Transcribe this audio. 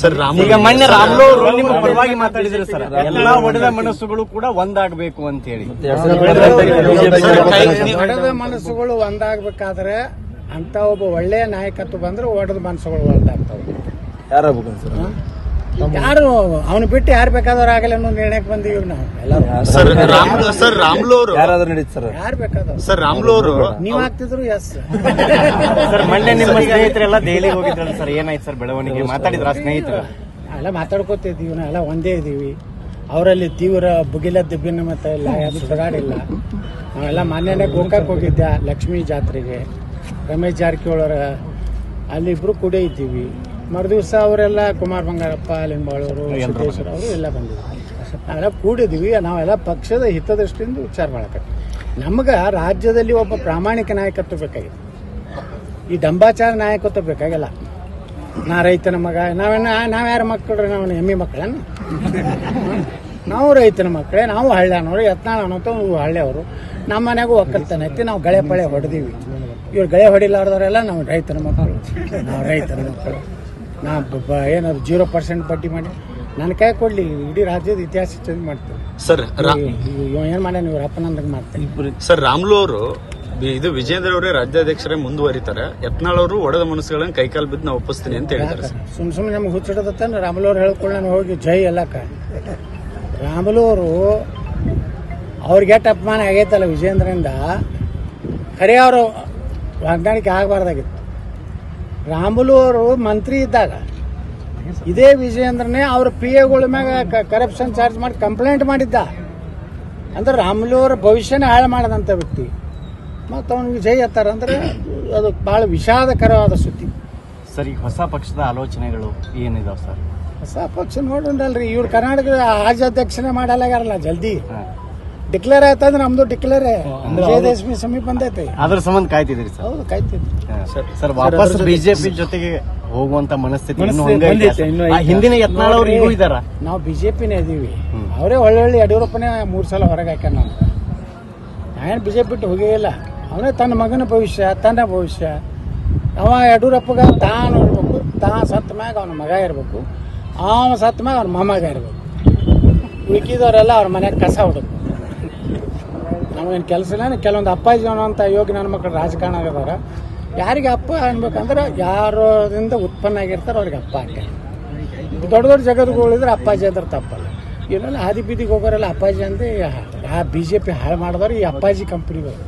Sir ಈಗ ಮೊನ್ನೆ ರಾಮುಲು ನಿಮ್ಮ ಪರವಾಗಿ ಮಾತಾಡಿದ್ರೆ ಸರ್ ಎಲ್ಲಾ ಒಡೆದ ಮನಸ್ಸುಗಳು ಕೂಡ ಒಂದಾಗಬೇಕು ಅಂತ ಹೇಳಿ. ಒಡೆದ ಮನಸ್ಸುಗಳು ಒಂದಾಗಬೇಕಾದ್ರೆ ಅಂತ ಒಬ್ಬ ಒಳ್ಳೆಯ ನಾಯಕತ್ವ ಬಂದ್ರೆ ಒಡೆದ ಮನಸ್ಸುಗಳು ಒಂದಾಗ್ತಾವೆ. ಯಾರು ಅವನು ಬಿಟ್ಟು ಯಾರು ಬೇಕಾದವ್ರು ಆಗಲ್ಲ ಅನ್ನೋ ನಿರ್ಣಯಕ್ಕೆ ಬಂದೀವಿ ನಾವು ಎಲ್ಲರೂ. ಸರ್ ರಾಮುಲು ಅವರು ಯಾರು ಬೇಕಾದವ್ರು ಸರ್ ರಾಮುಲು ಅವರು ನೀವ್ ಆಗ್ತಿದ್ರು ಎಸ್ ಸರ್ ಮೊನ್ನೆ ನಿಮ್ಮ ಸ್ನೇಹಿತರೆಲ್ಲ ದೆಹಲಿಗೆ ಹೋಗಿದ್ರಲ್ಲ ಸರ್, ಏನಾಯ್ತು ಸರ್ ಬೆಳವಣಿಗೆ? ಮಾತಾಡಿದ್ರ ಸ್ನೇಹಿತರು? ಎಲ್ಲ ಮಾತಾಡ್ಕೋತಿದ್ದೀವಿ, ನಾವೆಲ್ಲ ಒಂದೇ ಇದೀವಿ. ಅವರಲ್ಲಿ ತೀವ್ರ ಭುಗಿಲದ್ದು ಭಿನ್ನಮತ ಇಲ್ಲ, ಯಾವುದು ಸುಡಗಾಡಿಲ್ಲ. ನಾವೆಲ್ಲ ಮೊನ್ನೆನೇ ಗೋಕಾಕ್ ಹೋಗಿದ್ದೆ ಲಕ್ಷ್ಮೀ ಜಾತ್ರೆಗೆ, ರಮೇಶ್ ಜಾರಕಿಹೊಳಿ ಅಲ್ಲಿ ಇಬ್ರು ಕೂಡೇ ಇದ್ದೀವಿ. ಮರುದಿವಸ ಅವರೆಲ್ಲ ಕುಮಾರ್ ಬಂಗಾರಪ್ಪ, ಲಿಂಬಾಳವರು, ಸಿದ್ದೇಶ್ವರ ಅವರು ಎಲ್ಲ ಬಂದಿದ್ವಿ. ನಾವೆಲ್ಲ ಕೂಡಿದ್ವಿ. ನಾವೆಲ್ಲ ಪಕ್ಷದ ಹಿತದೃಷ್ಟಿಯಿಂದ ವಿಚಾರ ಮಾಡಕತ್ತೀವಿ. ನಮ್ಗೆ ರಾಜ್ಯದಲ್ಲಿ ಒಬ್ಬ ಪ್ರಾಮಾಣಿಕ ನಾಯಕತ್ವ ಬೇಕಾಗಿದೆ, ಈ ಡಂಬಾಚಾರ ನಾಯಕತ್ವ ಬೇಕಾಗಿಲ್ಲ. ನಾ ರೈತನ ಮಗ, ನಾವ್ಯಾರ ಮಕ್ಕಳ್ರಿ? ನಾವು ಎಮ್ಮಿ ಮಕ್ಕಳನ್ನ? ನಾವು ರೈತನ ಮಕ್ಕಳೇ, ನಾವು ಹಳ್ಳ್ಯಾನವ್ರು. ಯತ್ನಾಳ್ ಅನ್ನೋಂಥ ಹಳ್ಳಿಯವರು. ನಮ್ಮ ಮನೆಗೂ ಒಕ್ಕಲ್ತನ ಐತಿ, ನಾವು ಗಳೆ ಪಳೆ ಹೊಡೆದೀವಿ. ಇವ್ರು ಗಳೆ ಹೊಡಿಲಾರ್ದವರೆಲ್ಲ ನಾವು ರೈತನ ಮಕ್ಕಳು, ನಾವು ರೈತನ ಮಕ್ಕಳು. ನಾವು ಏನಾದ್ರು 0% ಬಡ್ಡಿ ಮಾಡಿ ನನ್ನ ಕೈ ಕೊಡ್ಲಿ, ಇಡೀ ರಾಜ್ಯದ ಇತಿಹಾಸ ಚೇಂಜ್ ಮಾಡ್ತೀವಿ ಸರ್. ಏನ್ ಮಾಡ್ಯಾನ ಇವ್ರ ಅಪ್ಪನಂದಾಗ ಮಾಡ್ತೀನಿ. ಸರ್ ರಾಮುಲು ಅವರು ಇದು ವಿಜೇಂದ್ರ ಅವರೇ ರಾಜ್ಯಾಧ್ಯಕ್ಷರೇ ಮುಂದುವರಿತಾರೆ, ಯತ್ನಾಳ್ ಅವರು ಒಡೆದ ಮನಸ್ಸುಗಳನ್ನ ಕೈಕಾಲು ಬಿದ್ದು ನಾವು ಒಪ್ಪಿಸ್ತೀನಿ ಅಂತ ಹೇಳಿದ್ದಾರೆ. ಸುಮ್ಮನೆ ನಮ್ಗೆ ಹುಚ್ಚಿಡದತ್ತ ರಾಮುಲು ಅವ್ರು ಹೇಳ್ಕೊಂಡು ನಾನು ಹೋಗಿ ಜೈ ಎಲ್ಲಕ್ಕ. ರಾಮುಲು ಅವರು ಅವ್ರಿಗೆ ಎಷ್ಟು ಅಪಮಾನ ಆಗೈತಲ್ಲ ವಿಜೇಂದ್ರಿಂದ, ಖರೆ ಅವರು ಹೊಂದಾಣಿಕೆ ಆಗಬಾರ್ದಾಗಿತ್ತು. ರಾಮುಲು ಅವರು ಮಂತ್ರಿ ಇದ್ದಾಗ ಇದೇ ವಿಜೇಂದ್ರನೇ ಅವ್ರ PAಗಳ ಮ್ಯಾಗ ಕರಪ್ಷನ್ ಚಾರ್ಜ್ ಮಾಡಿ ಕಂಪ್ಲೇಂಟ್ ಮಾಡಿದ್ದ. ಅಂದ್ರೆ ರಾಮುಲು ಅವರ ಭವಿಷ್ಯನೇ ಹಾಳು ಮಾಡದಂಥ ವ್ಯಕ್ತಿ ಮತ್ತು ಅವ್ನಿಗೆ ಜೈ ಎತ್ತಾರಂದ್ರೆ ಅದು ಭಾಳ ವಿಷಾದಕರವಾದ ಸುದ್ದಿ. ಸರ್ ಈಗ ಹೊಸ ಪಕ್ಷದ ಆಲೋಚನೆಗಳು ಏನಿದಾವೆ ಸರ್? ಹೊಸ ಪಕ್ಷ ನೋಡೋಣಲ್ರಿ, ಇವ್ರು ಕರ್ನಾಟಕದ ರಾಜ್ಯಾಧ್ಯಕ್ಷನೇ ಮಾಡಲಾಗ್ಯಾರಲ್ಲ. ಜಲ್ದಿ ಡಿಕ್ಲೇರ್ ಆಯ್ತಂದ್ರೆ ನಮ್ದು ಡಿಕ್ಲೇರ್ ವಿಜಯದಶಮಿ ಸಮೀಪ ಬಂದೈತೆ. ಅದ್ರ ಸಂಬಂಧ ಕಾಯ್ತಿದ್ರಿ ಸರ್? ಹೌದು, ಕಾಯ್ತಿದ್ವಿ ಸರ್. ವಾಪಸ್ ಬಿಜೆಪಿ ಜೊತೆಗೆ ಹೋಗುವಂತ ಮನಸ್ಥಿತಿ ಹಿಂದಿನ ಯತ್ನಾಳ್ ಅವರು ಈಗೂ ಇದಾರ? ನಾವು ಬಿಜೆಪಿನೇ ಇದೀವಿ. ಅವರೇ ಒಳ್ಳೆ ಯಡಿಯೂರಪ್ಪನೇ 3 ಸಲ ಹೊರಗೆ ಹಾಕ್ಯಾನ. ನಾವು ನಾವೇನು ಬಿಜೆಪಿ ಬಿಟ್ಟು ಹೋಗಿಲ್ಲ. ಅವನೇ ತನ್ನ ಮಗನ ಭವಿಷ್ಯ, ತನ್ನ ಭವಿಷ್ಯ. ಅವ ಯಡಿಯೂರಪ್ಪಗ ತಾನು ಇರ್ಬೇಕು, ಸತ್ತ ಮ್ಯಾಗ ಅವನ ಮಗ ಇರ್ಬೇಕು, ಅವ ಸತ್ತ ಮ್ಯಾಗ ಅವನ ಮೊಮ್ಮಗ ಇರ್ಬೇಕು. ಉಳ್ಕಿದವರೆಲ್ಲ ಅವ್ರ ಮನ್ಯಾಗ ಕಸ ಹೊಡಬೇಕು. ನಮಗೇನು ಕೆಲಸ ಇಲ್ಲ. ಕೆಲವೊಂದು ಅಪ್ಪಾಜಿ ಅನ್ನೋಂಥ ಯೋಗಿ ನನ್ನ ಮಕ್ಕಳು ರಾಜಕಾರಣ ಆಗಿದಾರ. ಯಾರಿಗೆ ಅಪ್ಪ ಅನ್ಬೇಕಂದ್ರೆ ಯಾರೋದ್ರಿಂದ ಉತ್ಪನ್ನ ಆಗಿರ್ತಾರೆ ಅವ್ರಿಗೆ ಅಪ್ಪ ಹಾಕ್ಯಾರ. ದೊಡ್ಡ ದೊಡ್ಡ ಜಗತ್ಗಳಿದ್ರೆ ಅಪ್ಪಾಜಿ ಅಂದ್ರೆ ತಪ್ಪಲ್ಲ. ಇವರೆಲ್ಲ ಹಾದಿ ಬೀದಿಗೆ ಹೋಗೋರೆಲ್ಲ ಅಪ್ಪಾಜಿ ಅಂದ್ರೆ ಆ BJP ಹಾಳು ಮಾಡಿದವ್ರು ಈ ಅಪ್ಪಾಜಿ ಕಂಪ್ನಿಗಳು.